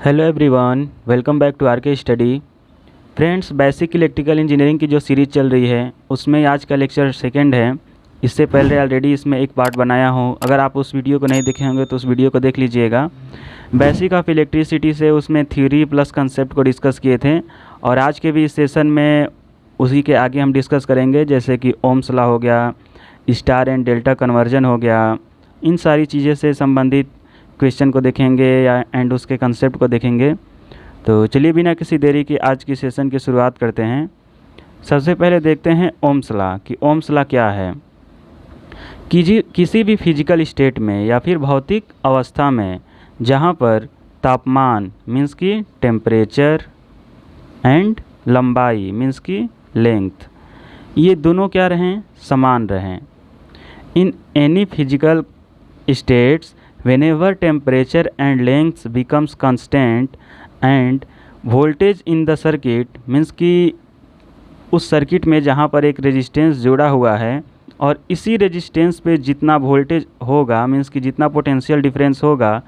Hello everyone, welcome back to RK study. Friends, basic electrical engineering की जो series चल रही है उसमें आज का लेक्चर सेकंड है। इससे पहले ऑलरेडी इसमें एक पार्ट बनाया हूँ। अगर आप उस वीडियो को नहीं देखे होंगे तो उस वीडियो को देख लीजिएगा। बेसिक ऑफ इलेक्ट्रिसिटी से उसमें थ्योरी प्लस कंसेप्ट को डिस्कस किए थे और आज के भी इस सेशन में उसी के आगे हम डिस्कस करेंगे, जैसे कि ओम्स लॉ हो गया, स्टार एंड डेल्टा कन्वर्जन हो गया। इन सारी चीज़ें से संबंधित क्वेश्चन को देखेंगे या एंड उसके कंसेप्ट को देखेंगे। तो चलिए बिना किसी देरी के आज की सेशन की शुरुआत करते हैं। सबसे पहले देखते हैं ओम्स लॉ कि ओम्स लॉ क्या है। किसी भी फिजिकल स्टेट में या फिर भौतिक अवस्था में जहाँ पर तापमान मीन्स की टेम्परेचर एंड लंबाई मीन्स की लेंथ, ये दोनों क्या रहें, समान रहें। In any physical states whenever temperature and length becomes constant and voltage in the circuit means कि उस सर्किट में जहाँ पर एक रेजिस्टेंस जुड़ा हुआ है और इसी रेजिस्टेंस पे जितना वोल्टेज होगा मीन्स कि जितना पोटेंशियल डिफरेंस होगा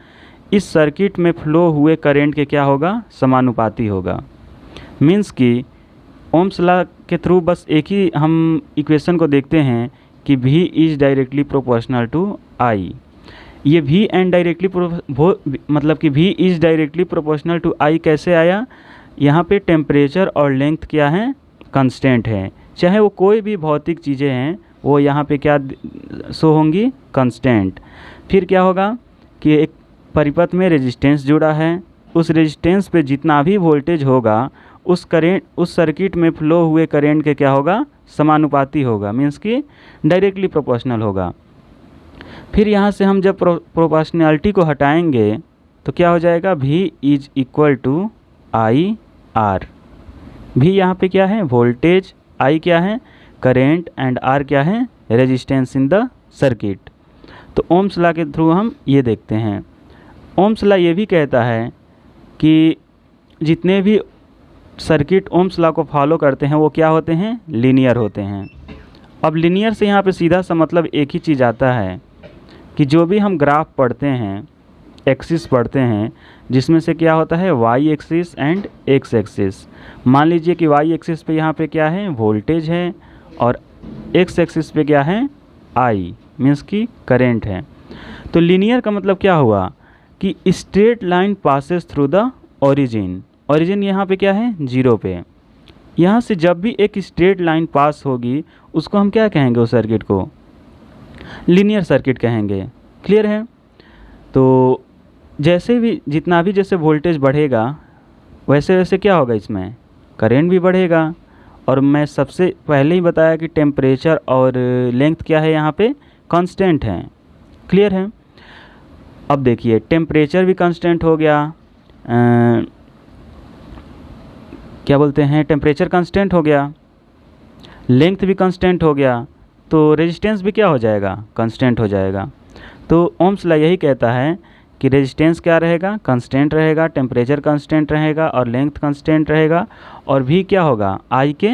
इस सर्किट में फ्लो हुए करंट के क्या होगा, समानुपाती होगा। मीन्स कि ओम्स लॉ के थ्रू बस एक ही हम इक्वेशन को देखते हैं कि V is directly proportional to I। ये V एंड डायरेक्टली मतलब कि V is directly proportional to I कैसे आया। यहाँ पे टेम्परेचर और लेंथ क्या है, कांस्टेंट है। चाहे वो कोई भी भौतिक चीज़ें हैं वो यहाँ पे क्या शो होंगी, कांस्टेंट। फिर क्या होगा कि एक परिपथ में रेजिस्टेंस जुड़ा है, उस रेजिस्टेंस पे जितना भी वोल्टेज होगा उस सर्किट में फ्लो हुए करेंट के क्या होगा, समानुपाती होगा। मीन्स कि डायरेक्टली प्रोपोर्शनल होगा। फिर यहाँ से हम जब प्रोपोर्शनैलिटी को हटाएंगे तो क्या हो जाएगा, V is equal to I R. V यहाँ पे क्या है, वोल्टेज, I क्या है, करेंट एंड R क्या है, रेजिस्टेंस इन द सर्किट। तो ओम्स लॉ के थ्रू हम ये देखते हैं। ओम्स लॉ ये भी कहता है कि जितने भी सर्किट ओम्स लॉ को फॉलो करते हैं वो क्या होते हैं, लीनियर होते हैं। अब लीनियर से यहाँ पे सीधा सा मतलब एक ही चीज़ आता है कि जो भी हम ग्राफ पढ़ते हैं, एक्सिस पढ़ते हैं, जिसमें से क्या होता है Y axis and X axis. मान लीजिए कि वाई एक्सिस पे यहाँ पे क्या है, वोल्टेज है और एक्स एक्सिस पे क्या है, आई मीन्स की करेंट है। तो लीनियर का मतलब क्या हुआ कि straight line passes through the origin. Origin यहाँ पे क्या है, जीरो पे। यहाँ से जब भी एक स्ट्रेट लाइन पास होगी उसको हम क्या कहेंगे, उस सर्किट को लीनियर सर्किट कहेंगे। क्लियर है। तो जैसे भी जितना भी जैसे वोल्टेज बढ़ेगा वैसे वैसे क्या होगा, इसमें करंट भी बढ़ेगा। और मैं सबसे पहले ही बताया कि टेम्परेचर और लेंथ क्या है, यहाँ पे कांस्टेंट है। क्लियर है। अब देखिए टेम्परेचर भी कांस्टेंट हो गया, क्या बोलते हैं, टेम्परेचर कांस्टेंट हो गया, लेंथ भी कांस्टेंट हो गया, तो रेजिस्टेंस भी क्या हो जाएगा, कांस्टेंट हो जाएगा। तो ओम्स लॉ यही कहता है कि रेजिस्टेंस क्या रहेगा, कांस्टेंट रहेगा, टेम्परेचर कांस्टेंट रहेगा और लेंथ कांस्टेंट रहेगा और भी क्या होगा, I के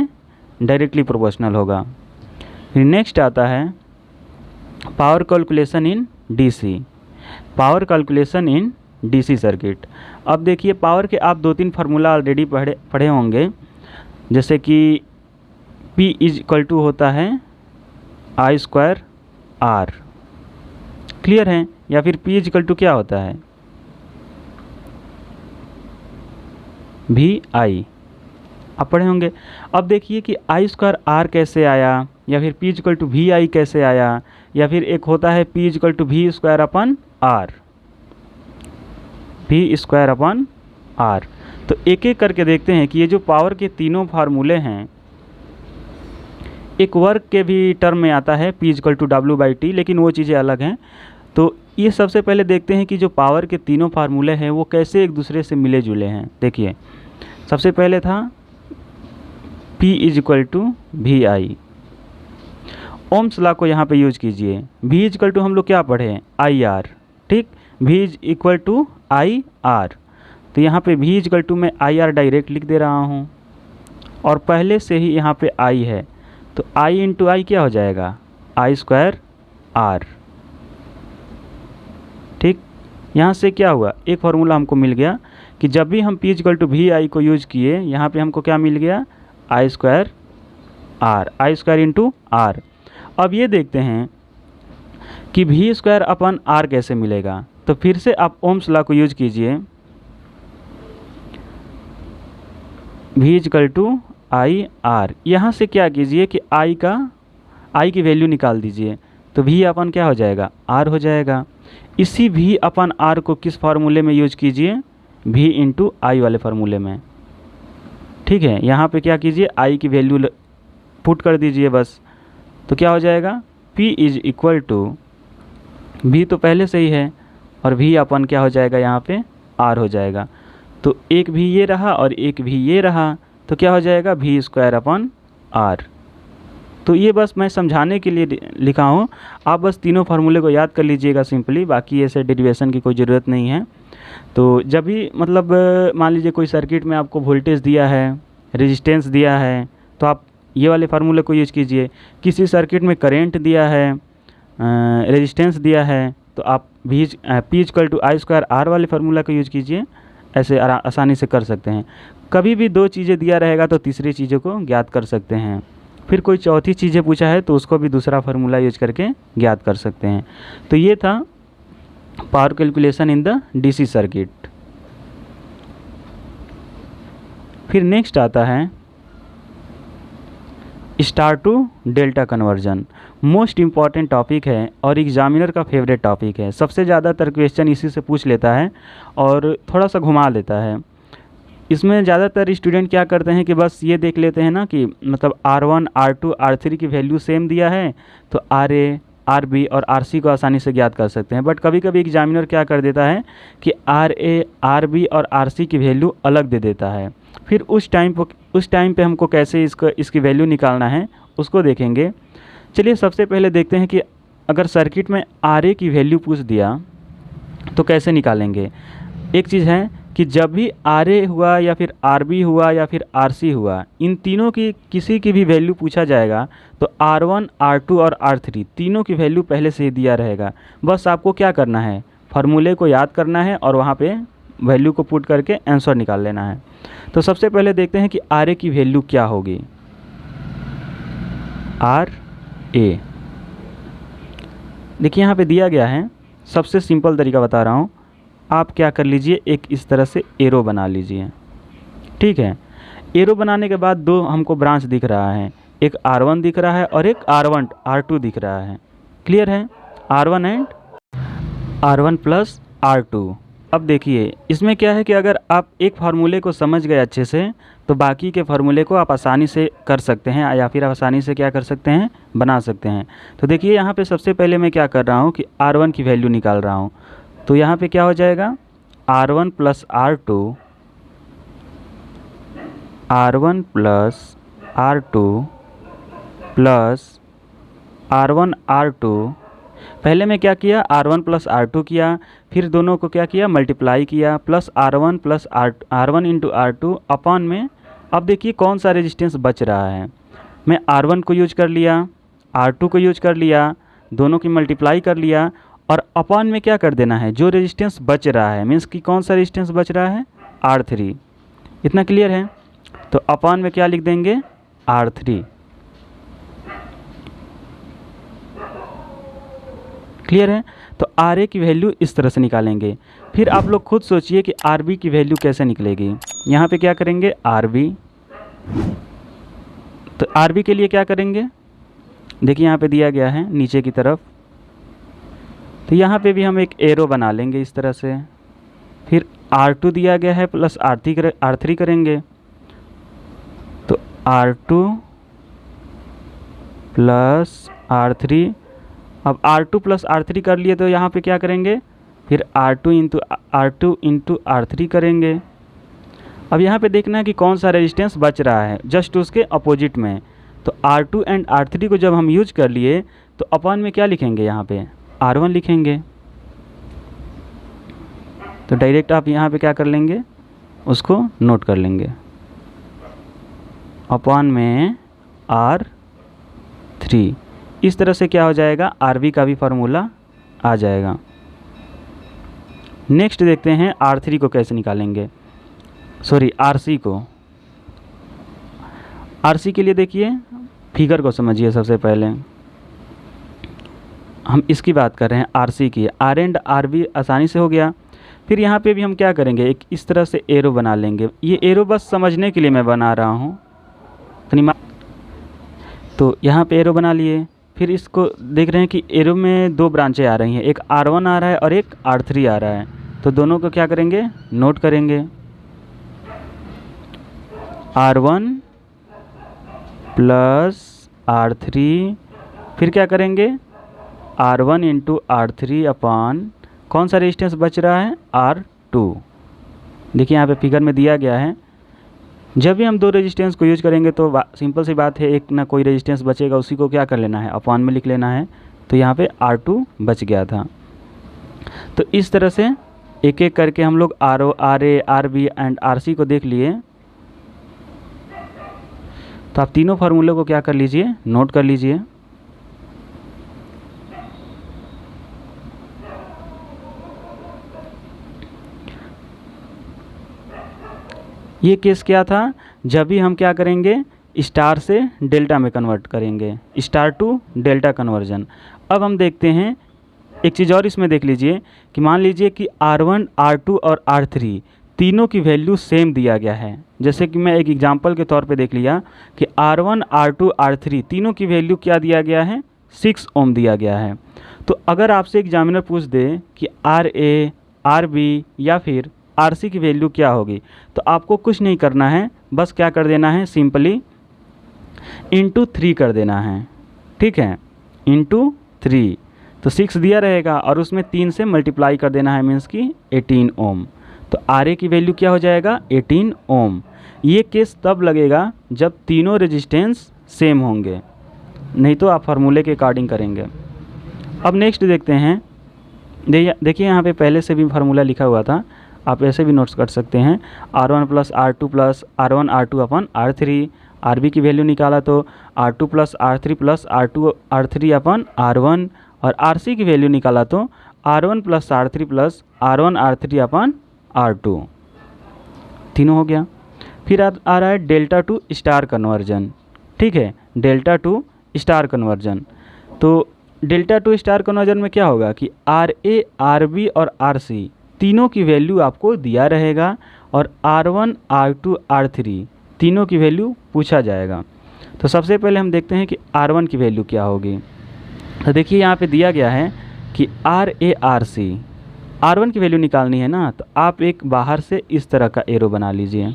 डायरेक्टली प्रोपोर्शनल होगा। फिर नेक्स्ट आता है पावर कैलकुलेशन इन DC। पावर कैलकुलेशन इन DC सर्किट। अब देखिए पावर के आप 2-3 फार्मूला ऑलरेडी पढ़े होंगे, जैसे कि P इज इक्वल टू होता है I स्क्वायर R। क्लियर है। या फिर P इज इक्वल टू क्या होता है, VI, आप पढ़े होंगे। अब देखिए कि I स्क्वायर R कैसे आया, या फिर P is equal to VI कैसे आया, या फिर एक होता है P is equal to V square upon R, V square upon R। तो एक एक करके देखते हैं कि ये जो पावर के तीनों फार्मूले हैं, एक वर्क के भी टर्म में आता है P इक्वल टू W/T, लेकिन वो चीज़ें अलग हैं। तो ये सबसे पहले देखते हैं कि जो पावर के तीनों फार्मूले हैं वो कैसे एक दूसरे से मिले जुले हैं। देखिए सबसे पहले था P is equal to VI। Ohm's law को यहाँ पे यूज कीजिए। V इज इक्वल टू हम लोग क्या पढ़े हैं, IR। ठीक, V is equal to IR। तो यहाँ पे V इज इक्वल टू मैं IR डायरेक्ट लिख दे रहा हूँ और पहले से ही यहाँ पे I है, तो I इंटू I क्या हो जाएगा, I स्क्वायर R। ठीक, यहाँ से क्या हुआ, एक फार्मूला हमको मिल गया कि जब भी हम P = VI को यूज किए, यहाँ पे हमको क्या मिल गया, I स्क्वायर इंटू R। अब ये देखते हैं कि V स्क्वायर अपन R कैसे मिलेगा। तो फिर से आप ओम्स लॉ को यूज कीजिए, V = IR। यहाँ से क्या कीजिए कि I की वैल्यू निकाल दीजिए, तो V अपन क्या हो जाएगा, R हो जाएगा। इसी V अपन R को किस फार्मूले में यूज कीजिए, V × I वाले फार्मूले में। ठीक है, यहाँ पे क्या कीजिए, I की वैल्यू पुट कर दीजिए बस, तो क्या हो जाएगा, P = V तो पहले से ही है, और V अपन क्या हो जाएगा, यहाँ पे R हो जाएगा। तो एक भी ये रहा और एक भी ये रहा, तो क्या हो जाएगा, V स्क्वायर अपन R। तो ये बस मैं समझाने के लिए लिखा हूँ, आप बस तीनों फार्मूले को याद कर लीजिएगा सिंपली, बाकी ऐसे डेरिवेशन की कोई ज़रूरत नहीं है। तो जब भी मतलब मान लीजिए कोई सर्किट में आपको वोल्टेज दिया है, रेजिस्टेंस दिया है, तो आप ये वाले फार्मूले को यूज कीजिए। किसी सर्किट में करंट दिया है, रेजिस्टेंस दिया है, तो आप P = I स्क्वायर R वाले फार्मूला को यूज कीजिए, ऐसे आसानी से कर सकते हैं। कभी भी दो चीज़ें दिया रहेगा तो तीसरी चीज़ों को ज्ञात कर सकते हैं। फिर कोई चौथी चीज़ें पूछा है तो उसको भी दूसरा फार्मूला यूज करके ज्ञात कर सकते हैं। तो ये था power calculation in the DC circuit. फिर नेक्स्ट आता है star to delta conversion. Most important topic है और एग्जामिनर का फेवरेट टॉपिक है। सबसे ज़्यादातर क्वेश्चन इसी से पूछ लेता है और थोड़ा सा घुमा देता है। इसमें ज़्यादातर स्टूडेंट क्या करते हैं कि बस ये देख लेते हैं ना कि मतलब R1, R2, R3 की वैल्यू सेम दिया है तो RA, RB और RC को आसानी से ज्ञात कर सकते हैं। बट कभी कभी एग्जामिनर क्या कर देता है कि RA, RB और RC की वैल्यू अलग दे देता है। फिर उस टाइम पे हमको कैसे इसकी वैल्यू निकालना है उसको देखेंगे। चलिए सबसे पहले देखते हैं कि अगर सर्किट में RA की वैल्यू पूछ दिया तो कैसे निकालेंगे। एक चीज़ है कि जब भी RA हुआ या फिर RB हुआ या फिर RC हुआ, इन तीनों की किसी की भी वैल्यू पूछा जाएगा तो R1, R2 और R3 तीनों की वैल्यू पहले से ही दिया रहेगा। बस आपको क्या करना है, फार्मूले को याद करना है और वहाँ पे वैल्यू को पुट करके आंसर निकाल लेना है। तो सबसे पहले देखते हैं कि RA की वैल्यू क्या होगी। RA देखिए यहाँ पे दिया गया है। सबसे सिंपल तरीका बता रहा हूँ, आप क्या कर लीजिए, एक इस तरह से एरो बना लीजिए। ठीक है, एरो बनाने के बाद दो हमको ब्रांच दिख रहा है, एक R1 दिख रहा है और एक R2 दिख रहा है। क्लियर है, R1 and R1 plus R2। अब देखिए इसमें क्या है कि अगर आप एक फार्मूले को समझ गए अच्छे से तो बाकी के फार्मूले को आप आसानी से कर सकते हैं या फिर आसानी से क्या कर सकते हैं, बना सकते हैं। तो देखिए यहाँ पे सबसे पहले मैं क्या कर रहा हूँ कि R1 की वैल्यू निकाल रहा हूँ। तो यहाँ पे क्या हो जाएगा, R1 plus R2, R1 plus R2 plus R1 R2। पहले मैं क्या किया, R1 प्लस R2 किया, फिर दोनों को क्या किया, मल्टीप्लाई किया, plus R1 plus R1 into R2 upon में। अब देखिए कौन सा रेजिस्टेंस बच रहा है, मैं R1 को यूज कर लिया, R2 को यूज कर लिया, दोनों की मल्टीप्लाई कर लिया और अपॉन में क्या कर देना है, जो रेजिस्टेंस बच रहा है मीन्स कि कौन सा रेजिस्टेंस बच रहा है, R3। इतना क्लियर है। तो अपॉन में क्या लिख देंगे, R3। क्लियर है। तो RA की वैल्यू इस तरह से निकालेंगे। फिर आप लोग खुद सोचिए कि RB की वैल्यू कैसे निकलेगी। यहाँ पे क्या करेंगे, RB। तो RB के लिए क्या करेंगे, देखिए यहाँ पे दिया गया है नीचे की तरफ, तो यहाँ पे भी हम एक एरो बना लेंगे इस तरह से। फिर R2 दिया गया है प्लस R3 करेंगे, तो R2 प्लस R3। अब R2 प्लस R3 कर लिए तो यहाँ पे क्या करेंगे, फिर R2 इंटू R3 करेंगे। अब यहाँ पे देखना है कि कौन सा रेजिस्टेंस बच रहा है जस्ट उसके अपोजिट में। तो R2 एंड R3 को जब हम यूज कर लिए तो अपॉन में क्या लिखेंगे, यहाँ पे R1 लिखेंगे। तो डायरेक्ट आप यहाँ पे क्या कर लेंगे, उसको नोट कर लेंगे, अपॉन में R3। इस तरह से क्या हो जाएगा, RB का भी फार्मूला आ जाएगा। नेक्स्ट देखते हैं R3 को कैसे निकालेंगे। सॉरी आरसी को, आरसी के लिए देखिए फिगर को समझिए। सबसे पहले हम इसकी बात कर रहे हैं आरसी की। आर एंड आर बी आसानी से हो गया। फिर यहाँ पे भी हम क्या करेंगे, एक इस तरह से एरो बना लेंगे। ये एरो बस समझने के लिए मैं बना रहा हूँ, तो यहाँ पे एरो बना लिए। फिर इसको देख रहे हैं कि एरो में दो ब्रांचें आ रही हैं, एक R1 आ रहा है और एक R3 आ रहा है। तो दोनों को क्या करेंगे, नोट करेंगे। R1 प्लस R3, फिर क्या करेंगे R1 इंटू R3 अपान कौन सा रेजिस्टेंस बच रहा है, R2। देखिए यहाँ पे फिगर में दिया गया है। जब भी हम दो रेजिस्टेंस को यूज करेंगे तो सिंपल सी बात है, एक ना कोई रेजिस्टेंस बचेगा, उसी को क्या कर लेना है, अपान में लिख लेना है। तो यहाँ पे R2 बच गया था। तो इस तरह से एक एक करके हम लोग RO, RA, RB and RC को देख लिए। तो आप तीनों फार्मूले को क्या कर लीजिए, नोट कर लीजिए। ये केस क्या था, जब भी हम क्या करेंगे, स्टार से डेल्टा में कन्वर्ट करेंगे, स्टार टू डेल्टा कन्वर्जन। अब हम देखते हैं एक चीज़ और इसमें देख लीजिए कि मान लीजिए कि R1, R2 और R3 तीनों की वैल्यू सेम दिया गया है। जैसे कि मैं एक एग्जांपल के तौर पे देख लिया कि R1, R2, R3 तीनों की वैल्यू क्या दिया गया है, 6 ओम दिया गया है। तो अगर आपसे एग्जामिनर पूछ दे कि RA, RB या फिर RC की वैल्यू क्या होगी, तो आपको कुछ नहीं करना है, बस क्या कर देना है, सिंपली इंटू 3 कर देना है। ठीक है, इंटू 3, तो 6 दिया रहेगा और उसमें 3 से मल्टीप्लाई कर देना है, मीन्स कि 18 ओम। तो RA की वैल्यू क्या हो जाएगा, 18 ओम। ये केस तब लगेगा जब तीनों रेजिस्टेंस सेम होंगे, नहीं तो आप फार्मूले के अकॉर्डिंग करेंगे। अब नेक्स्ट देखते हैं। देखिए यहाँ पे पहले से भी फार्मूला लिखा हुआ था, आप ऐसे भी नोट्स कर सकते हैं। R1 plus R2 plus R1 R2 अपन R3। RB की वैल्यू निकाला तो R2 plus R3 plus R2 R3 अपन R1, और RC की वैल्यू निकाला तो R1 plus R3 plus R1 R3 अपन R2। तीनों हो गया। फिर आ रहा है डेल्टा टू स्टार कन्वर्जन। ठीक है, डेल्टा टू स्टार कन्वर्जन। तो डेल्टा टू स्टार कन्वर्जन में क्या होगा कि RA, RB और RC तीनों की वैल्यू आपको दिया रहेगा और R1, R2, R3 तीनों की वैल्यू पूछा जाएगा। तो सबसे पहले हम देखते हैं कि R1 की वैल्यू क्या होगी। तो देखिए यहाँ पे दिया गया है कि RA, RC, R1 की वैल्यू निकालनी है ना, तो आप एक बाहर से इस तरह का एरो बना लीजिए।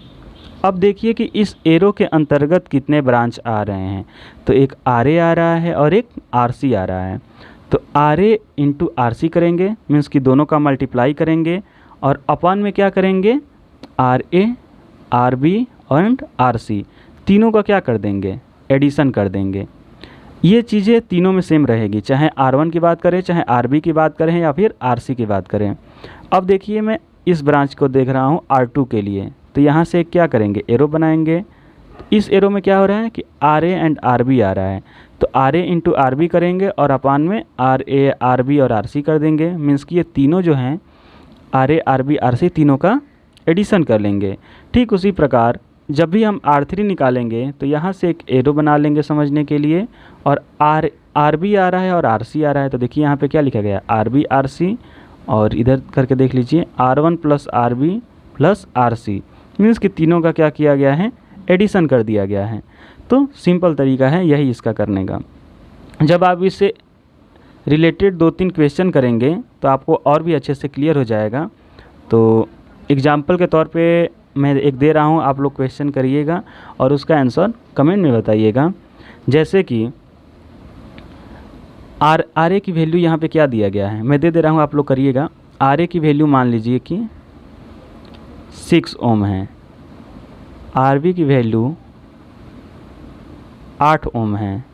अब देखिए कि इस एरो के अंतर्गत कितने ब्रांच आ रहे हैं। तो एक RA आ रहा है और एक RC आ रहा है। तो RA इंटू RC करेंगे, मीन्स कि दोनों का मल्टीप्लाई करेंगे और अपान में क्या करेंगे, RA, RB एंड RC तीनों का क्या कर देंगे, एडिशन कर देंगे। ये चीज़ें तीनों में सेम रहेगी, चाहे R1 की बात करें, चाहे RB की बात करें या फिर RC की बात करें। अब देखिए मैं इस ब्रांच को देख रहा हूँ R2 के लिए, तो यहाँ से क्या करेंगे, एरो बनाएंगे। इस एरो में क्या हो रहा है कि RA एंड RB आ रहा है, तो RA इंटू RB करेंगे और अपान में RA, RB और RC कर देंगे। मीन्स कि ये तीनों जो हैं RA, RB, RC तीनों का एडिशन कर लेंगे। ठीक उसी प्रकार जब भी हम R3 निकालेंगे तो यहाँ से एक एरो बना लेंगे समझने के लिए, और RB आ रहा है और RC आ रहा है। तो देखिए यहाँ पे क्या लिखा गया, RB RC, और इधर करके देख लीजिए R1 plus RB plus RC, means कि तीनों का क्या किया गया है, एडिशन कर दिया गया है। तो सिंपल तरीका है यही इसका करने का। जब आप इससे रिलेटेड 2-3 क्वेश्चन करेंगे तो आपको और भी अच्छे से क्लियर हो जाएगा। तो एग्जाम्पल के तौर पे मैं एक दे रहा हूँ, आप लोग क्वेश्चन करिएगा और उसका आंसर कमेंट में बताइएगा। जैसे कि RA की वैल्यू यहाँ पे क्या दिया गया है, मैं दे रहा हूँ, आप लोग करिएगा। RA की वैल्यू मान लीजिए कि 6 ओम है, RB की वैल्यू 8 ओम है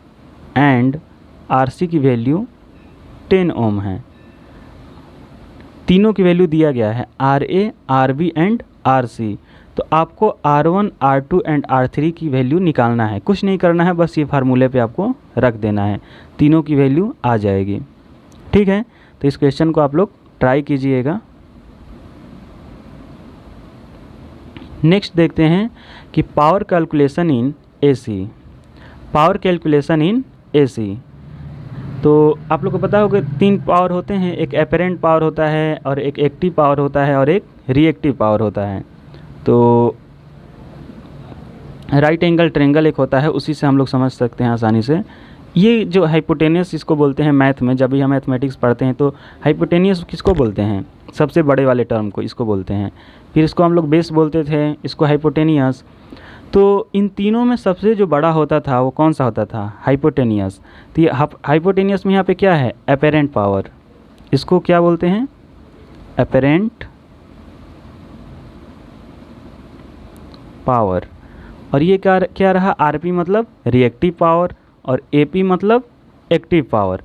एंड RC की वैल्यू 10 ओम है। तीनों की वैल्यू दिया गया है RA, RB एंड RC। तो आपको R1, R2 एंड R3 की वैल्यू निकालना है, कुछ नहीं करना है, बस ये फार्मूले पे आपको रख देना है, तीनों की वैल्यू आ जाएगी। ठीक है, तो इस क्वेश्चन को आप लोग ट्राई कीजिएगा। नेक्स्ट देखते हैं कि power calculation in AC. Power calculation in AC, तो आप लोग को पता होगा 3 पावर होते हैं, एक एपरेंट पावर होता है और एक एक्टिव पावर होता है और एक रिएक्टिव पावर होता है। तो राइट एंगल ट्रायंगल एक होता है, उसी से हम लोग समझ सकते हैं आसानी से। ये जो हाइपोटेनियस इसको बोलते हैं मैथ में, जब भी हम मैथमेटिक्स पढ़ते हैं तो हाइपोटेनियस किसको बोलते हैं, सबसे बड़े वाले टर्म को इसको बोलते हैं। फिर इसको हम लोग बेस बोलते थे, इसको हाइपोटेनियस। तो इन तीनों में सबसे जो बड़ा होता था वो कौन सा होता था, हाइपोटेनियस। तो ये हाइपोटेनियस में यहाँ पे क्या है, एपेरेंट पावर, इसको क्या बोलते हैं, एपेरेंट पावर। और ये क्या रहा, आरपी मतलब रिएक्टिव पावर और एपी मतलब एक्टिव पावर।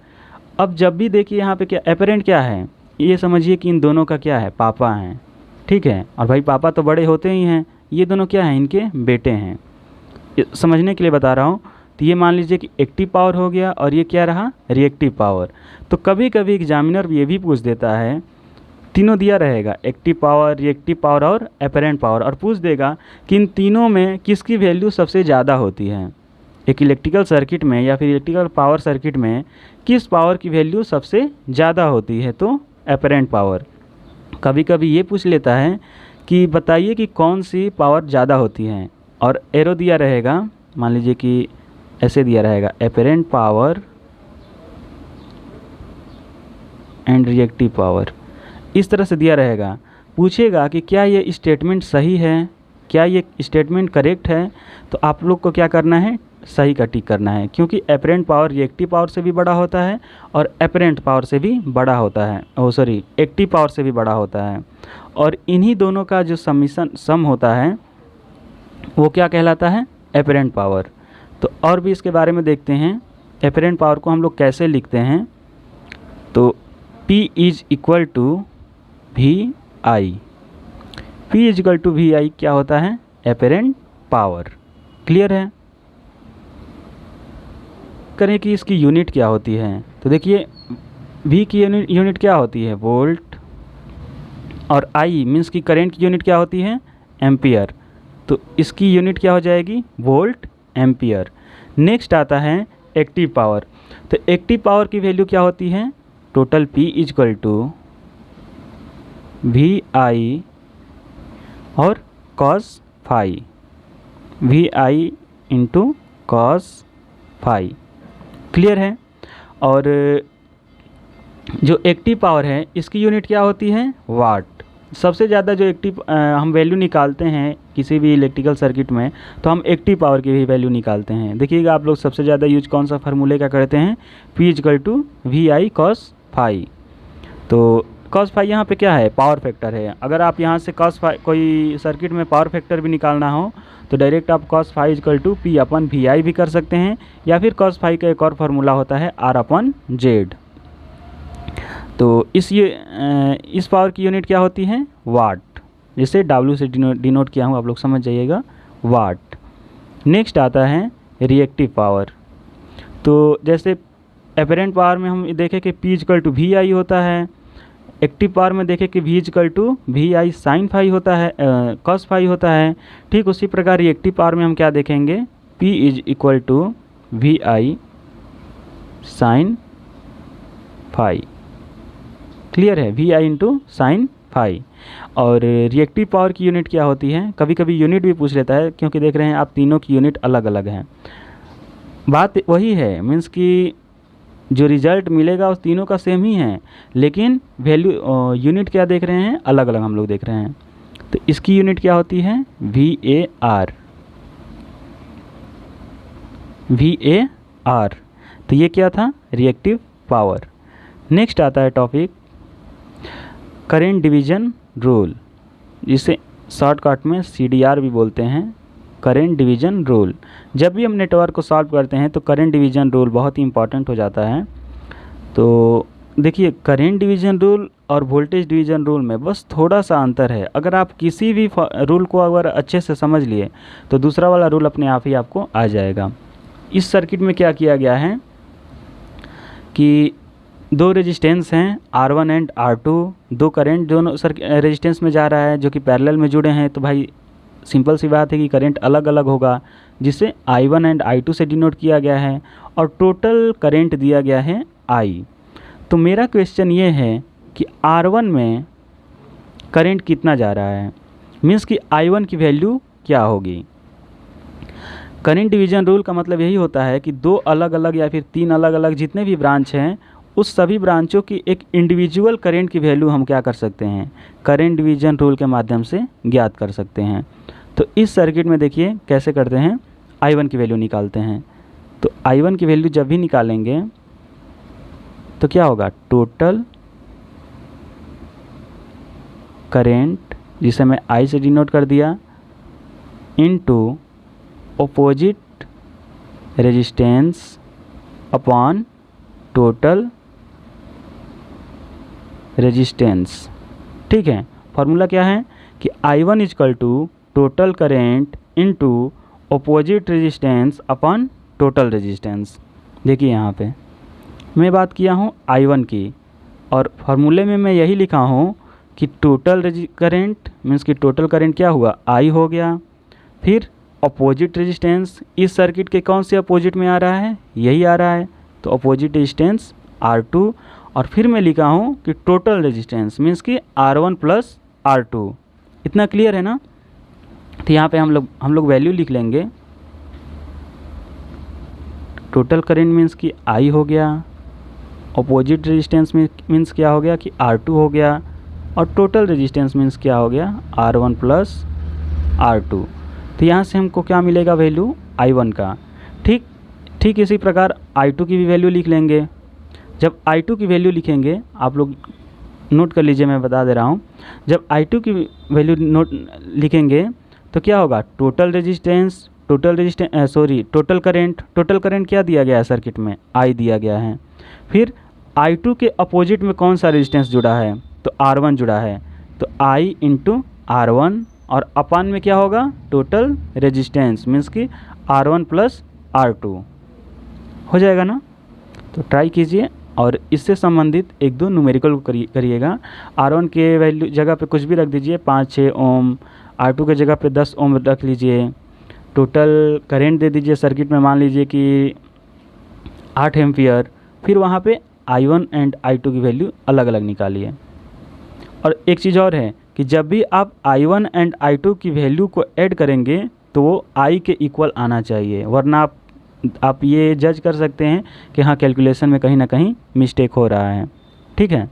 अब जब भी देखिए यहाँ पे क्या एपेरेंट क्या है, ये समझिए कि इन दोनों का क्या है, पापा हैं, ठीक है। और भाई पापा तो बड़े होते ही हैं, ये दोनों क्या हैं, इनके बेटे हैं। समझने के लिए बता रहा हूँ। तो ये मान लीजिए कि एक्टिव पावर हो गया और ये क्या रहा, रिएक्टिव पावर। तो कभी कभी एग्जामिनर ये भी पूछ देता है, तीनों दिया रहेगा, एक्टिव पावर, रिएक्टिव पावर और एपेरेंट पावर, और पूछ देगा कि इन तीनों में किसकी वैल्यू सबसे ज़्यादा होती है। एक इलेक्ट्रिकल सर्किट में या फिर इलेक्ट्रिकल पावर सर्किट में किस पावर की वैल्यू सबसे ज़्यादा होती है, तो एपेरेंट पावर। कभी कभी ये पूछ लेता है कि बताइए कि कौन सी पावर ज़्यादा होती है, और एरो दिया रहेगा, मान लीजिए कि ऐसे दिया रहेगा, apparent power and reactive power, इस तरह से दिया रहेगा। पूछेगा कि क्या ये स्टेटमेंट सही है, क्या ये स्टेटमेंट करेक्ट है, तो आप लोग को क्या करना है, सही का टिक करना है, क्योंकि एपेरेंट पावर रिएक्टिव पावर से भी बड़ा होता है और एपेरेंट पावर से भी बड़ा होता है, एक्टिव पावर से भी बड़ा होता है। और इन्हीं दोनों का जो सम होता है वो क्या कहलाता है, एपेरेंट पावर। तो और भी इसके बारे में देखते हैं, एपेरेंट पावर को हम लोग कैसे लिखते हैं। तो P is equal to V I, P is equal to V I क्या होता है, एपेरेंट पावर। क्लियर है। करें कि इसकी यूनिट क्या होती है, तो देखिए V की यूनिट क्या होती है, वोल्ट, और I मीन्स की करेंट की यूनिट क्या होती है, एम्पियर। तो इसकी यूनिट क्या हो जाएगी, वोल्ट एम्पियर। नेक्स्ट आता है एक्टिव पावर। तो एक्टिव पावर की वैल्यू क्या होती है, total P is equal to V I और cos phi, V I into cos phi. Clear है। और जो एक्टिव पावर है इसकी यूनिट क्या होती है, वाट। सबसे ज़्यादा जो एक्टिव हम वैल्यू निकालते हैं किसी भी इलेक्ट्रिकल सर्किट में, तो हम एक्टिव पावर की भी वैल्यू निकालते हैं। देखिएगा आप लोग सबसे ज़्यादा यूज कौन सा फार्मूले का करते हैं, P equal to V I cos phi. तो कॉस फाई यहाँ पे क्या है, पावर फैक्टर है। अगर आप यहाँ से कॉस फाई, कोई सर्किट में पावर फैक्टर भी निकालना हो तो डायरेक्ट आप cos phi equal to P upon V I भी कर सकते हैं, या फिर कॉस फाई का एक और फार्मूला होता है R अपन जेड। तो इस पावर की यूनिट क्या होती है, वाट, जिसे W से डिनोट किया हूँ, आप लोग समझ जाइएगा, वाट। नेक्स्ट आता है रिएक्टिव पावर। तो जैसे एपेरेंट पावर में हम देखें कि P equal to V I होता है, एक्टिव पावर में देखें कि V equal to V I sine phi होता है, कॉस फाई होता है। ठीक उसी प्रकार रिएक्टिव पावर में हम क्या देखेंगे, P is equal to V I sine phi. Clear है, V I into sine phi. और रिएक्टिव पावर की यूनिट क्या होती है, कभी कभी यूनिट भी पूछ लेता है, क्योंकि देख रहे हैं आप तीनों की यूनिट अलग अलग हैं। बात वही है, मीन्स कि जो रिजल्ट मिलेगा उस तीनों का सेम ही है, लेकिन वैल्यू यूनिट क्या देख रहे हैं, अलग अलग हम लोग देख रहे हैं। तो इसकी यूनिट क्या होती है, V A R, V A R. तो ये क्या था, रिएक्टिव पावर। नेक्स्ट आता है टॉपिक करंट डिवीजन रूल, जिसे शॉर्टकट में CDR भी बोलते हैं, करंट डिवीजन रूल। जब भी हम नेटवर्क को सॉल्व करते हैं तो करंट डिवीजन रूल बहुत ही इंपॉर्टेंट हो जाता है। तो देखिए करंट डिवीजन रूल और वोल्टेज डिवीजन रूल में बस थोड़ा सा अंतर है। अगर आप किसी भी रूल को अगर अच्छे से समझ लिए तो दूसरा वाला रूल अपने आप ही आपको आ जाएगा। इस सर्किट में क्या किया गया है कि दो रेजिस्टेंस हैं R1 एंड R2, दो करंट दोनों रेजिस्टेंस में जा रहा है जो कि पैरेलल में जुड़े हैं। तो भाई सिंपल सी बात है कि करंट अलग अलग होगा, जिसे I1 एंड I2 से डिनोट किया गया है और टोटल करंट दिया गया है I। तो मेरा क्वेश्चन ये है कि R1 में करंट कितना जा रहा है, मीन्स कि I1 की वैल्यू क्या होगी। करंट डिवीजन रूल का मतलब यही होता है कि दो अलग अलग या फिर तीन अलग अलग जितने भी ब्रांच हैं, उस सभी ब्रांचों की एक इंडिविजुअल करंट की वैल्यू हम क्या कर सकते हैं, करंट डिवीजन रूल के माध्यम से ज्ञात कर सकते हैं। तो इस सर्किट में देखिए कैसे करते हैं, I1 की वैल्यू निकालते हैं। तो I1 की वैल्यू जब भी निकालेंगे तो क्या होगा, टोटल करंट जिसे मैं I से डिनोट कर दिया into opposite resistance upon total resistance. ठीक है, फॉर्मूला क्या है कि I1 equal to total current into opposite resistance upon total resistance. देखिए यहाँ पे मैं बात किया हूँ I1 की, और फार्मूले में मैं यही लिखा हूँ कि टोटल करेंट मीन्स कि टोटल करेंट क्या हुआ, I हो गया, फिर अपोजिट रेजिस्टेंस इस सर्किट के कौन से अपोजिट में आ रहा है, यही आ रहा है, तो अपोजिट रेजिस्टेंस R2, और फिर मैं लिखा हूँ कि टोटल रेजिस्टेंस मीन्स कि R1 प्लस R2। इतना क्लियर है ना। तो यहाँ पे हम लोग वैल्यू लिख लेंगे। टोटल करंट मीन्स कि I हो गया, अपोजिट रेजिस्टेंस मीन्स क्या हो गया कि R2 हो गया, और टोटल रेजिस्टेंस मीन्स क्या हो गया R1 प्लस R2। तो यहाँ से हमको क्या मिलेगा, वैल्यू I1 का। ठीक इसी प्रकार I2 की भी वैल्यू लिख लेंगे। जब I2 की वैल्यू लिखेंगे, आप लोग नोट कर लीजिए, मैं बता दे रहा हूँ। जब I2 की वैल्यू लिखेंगे तो क्या होगा, टोटल करंट क्या दिया गया है सर्किट में, I दिया गया है। फिर I2 के अपोजिट में कौन सा रेजिस्टेंस जुड़ा है, तो R1 जुड़ा है, तो I इंटू R1, और अपान में क्या होगा, टोटल रेजिस्टेंस मीन्स कि R1 प्लस R2 हो जाएगा ना। तो ट्राई कीजिए और इससे संबंधित एक दो न्यूमेरिकल को करिएगा। R1 के वैल्यू जगह पे कुछ भी रख दीजिए, 5-6 ओम, R2 के जगह पे 10 ओम रख लीजिए, टोटल करंट दे दीजिए सर्किट में, मान लीजिए कि 8 एम्पियर, फिर वहाँ पे I1 एंड I2 की वैल्यू अलग अलग निकालिए। और एक चीज़ और है कि जब भी आप I1 एंड I2 की वैल्यू को ऐड करेंगे तो वो I के इक्वल आना चाहिए, वरना आप ये जज कर सकते हैं कि हाँ कैलकुलेशन में कहीं ना कहीं मिस्टेक हो रहा है। ठीक है,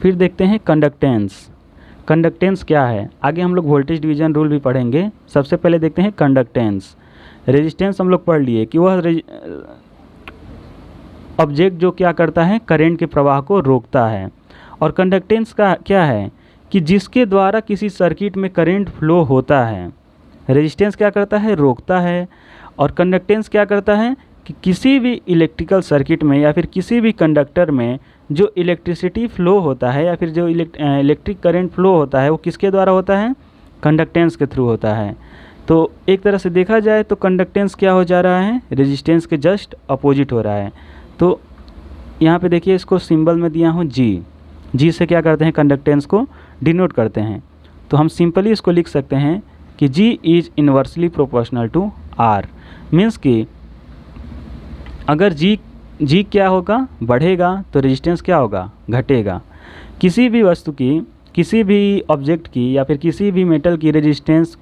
फिर देखते हैं कंडक्टेंस। कंडक्टेंस क्या है, आगे हम लोग वोल्टेज डिवीजन रूल भी पढ़ेंगे। सबसे पहले देखते हैं कंडक्टेंस। रेजिस्टेंस हम लोग पढ़ लिए कि वह ऑब्जेक्ट जो क्या करता है, करंट के प्रवाह को रोकता है। और कंडक्टेंस का क्या है कि जिसके द्वारा किसी सर्किट में करंट फ्लो होता है। रेजिस्टेंस क्या करता है, रोकता है, और कंडक्टेंस क्या करता है कि किसी भी इलेक्ट्रिकल सर्किट में या फिर किसी भी कंडक्टर में जो इलेक्ट्रिसिटी फ्लो होता है या फिर जो इलेक्ट्रिक करंट फ्लो होता है, वो किसके द्वारा होता है, कंडक्टेंस के थ्रू होता है। तो एक तरह से देखा जाए तो कंडक्टेंस क्या हो जा रहा है, रेजिस्टेंस के जस्ट अपोजिट हो रहा है। तो यहाँ पे देखिए, इसको सिंबल में दिया हूँ जी से क्या करते हैं, कंडक्टेंस को डिनोट करते हैं। तो हम सिंपली इसको लिख सकते हैं कि G is inversely proportional to R, means कि अगर G क्या होगा, बढ़ेगा, तो रेजिस्टेंस क्या होगा, घटेगा। किसी भी वस्तु की, किसी भी ऑब्जेक्ट की या फिर किसी भी मेटल की रेजिस्टेंस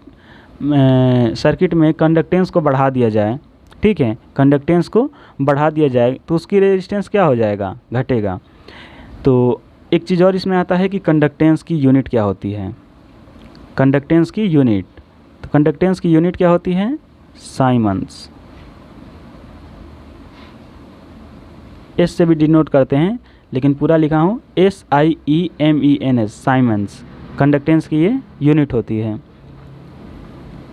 सर्किट में कंडक्टेंस को बढ़ा दिया जाए, ठीक है, कंडक्टेंस को बढ़ा दिया जाए तो उसकी रेजिस्टेंस क्या हो जाएगा, घटेगा। तो एक चीज़ और इसमें आता है कि कंडक्टेंस की यूनिट क्या होती है, कंडक्टेंस की यूनिट। तो कंडक्टेंस की यूनिट क्या होती है, साइमन्स। एस से भी डिनोट करते हैं, लेकिन पूरा लिखा हूँ SIEMENS, साइमन्स। कंडक्टेंस की ये यूनिट होती है।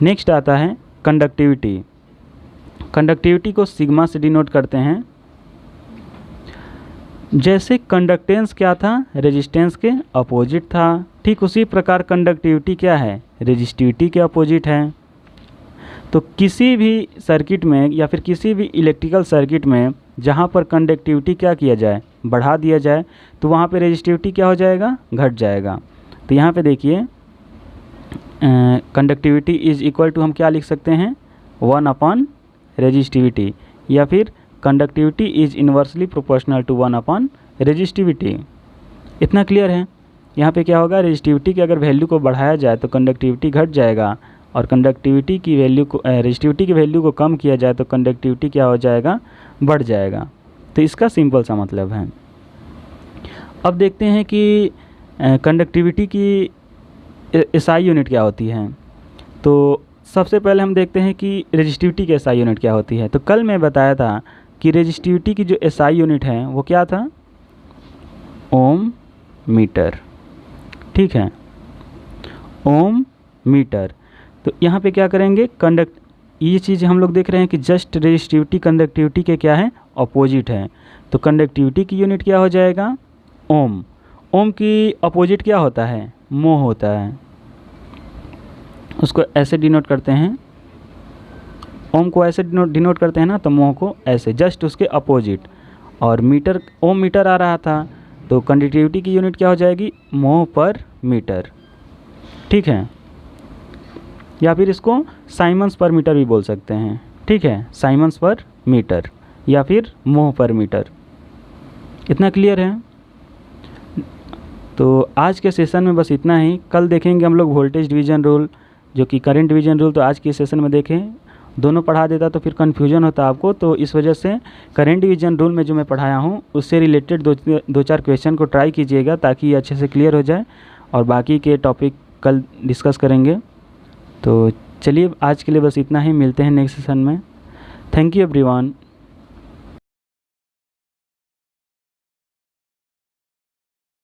नेक्स्ट आता है कंडक्टिविटी। कंडक्टिविटी को सिग्मा से डिनोट करते हैं। जैसे कंडक्टेंस क्या था, रेजिस्टेंस के अपोजिट था, ठीक उसी प्रकार कंडक्टिविटी क्या है, रेजिस्टिविटी के अपोजिट है। तो किसी भी सर्किट में या फिर किसी भी इलेक्ट्रिकल सर्किट में जहाँ पर कंडक्टिविटी क्या किया जाए, बढ़ा दिया जाए, तो वहाँ पे रेजिस्टिविटी क्या हो जाएगा, घट जाएगा। तो यहाँ पे देखिए कंडक्टिविटी इज इक्वल टू हम क्या लिख सकते हैं 1 अपॉन रेजिस्टिविटी, या फिर conductivity is inversely proportional to 1 upon resistivity. इतना क्लियर है। यहाँ पे क्या होगा, रेजिस्टिविटी की अगर वैल्यू को बढ़ाया जाए तो कंडक्टिविटी घट जाएगा, और कंडक्टिविटी की वैल्यू को रेजिस्टिविटी की वैल्यू को कम किया जाए तो कंडक्टिविटी क्या हो जाएगा, बढ़ जाएगा। तो इसका सिंपल सा मतलब है। अब देखते हैं कि कंडक्टिविटी की एसआई यूनिट क्या होती है। तो सबसे पहले हम देखते हैं कि रेजिस्टिविटी की एसआई यूनिट क्या होती है। तो कल मैं बताया था कि रेजिस्टिविटी की जो एसआई यूनिट है वो क्या था, ओम मीटर। ठीक है, ओम मीटर। तो यहाँ पे क्या करेंगे, ये चीज़ हम लोग देख रहे हैं कि जस्ट रेजिस्टिविटी कंडक्टिविटी के क्या है, अपोजिट है। तो कंडक्टिविटी की यूनिट क्या हो जाएगा, ओम। ओम की अपोजिट क्या होता है, मो होता है। उसको ऐसे डिनोट करते हैं, ओम को ऐसे डिनोट करते हैं ना, तो मोह को ऐसे, जस्ट उसके अपोजिट। और मीटर, ओम मीटर आ रहा था, तो कंडक्टिविटी की यूनिट क्या हो जाएगी, मोह पर मीटर। ठीक है, या फिर इसको साइमन्स पर मीटर भी बोल सकते हैं। ठीक है, साइमन्स पर मीटर या फिर मोह पर मीटर। इतना क्लियर है। तो आज के सेशन में बस इतना ही। कल देखेंगे हम लोग वोल्टेज डिवीजन रूल, जो कि करंट डिवीजन रूल। तो आज के सेशन में देखें, दोनों पढ़ा देता तो फिर कन्फ्यूजन होता आपको, तो इस वजह से करंट डिवीजन रूल में जो मैं पढ़ाया हूँ उससे रिलेटेड दो चार क्वेश्चन को ट्राई कीजिएगा, ताकि ये अच्छे से क्लियर हो जाए, और बाकी के टॉपिक कल डिस्कस करेंगे। तो चलिए आज के लिए बस इतना ही, मिलते हैं नेक्स्ट सेशन में। Thank you everyone.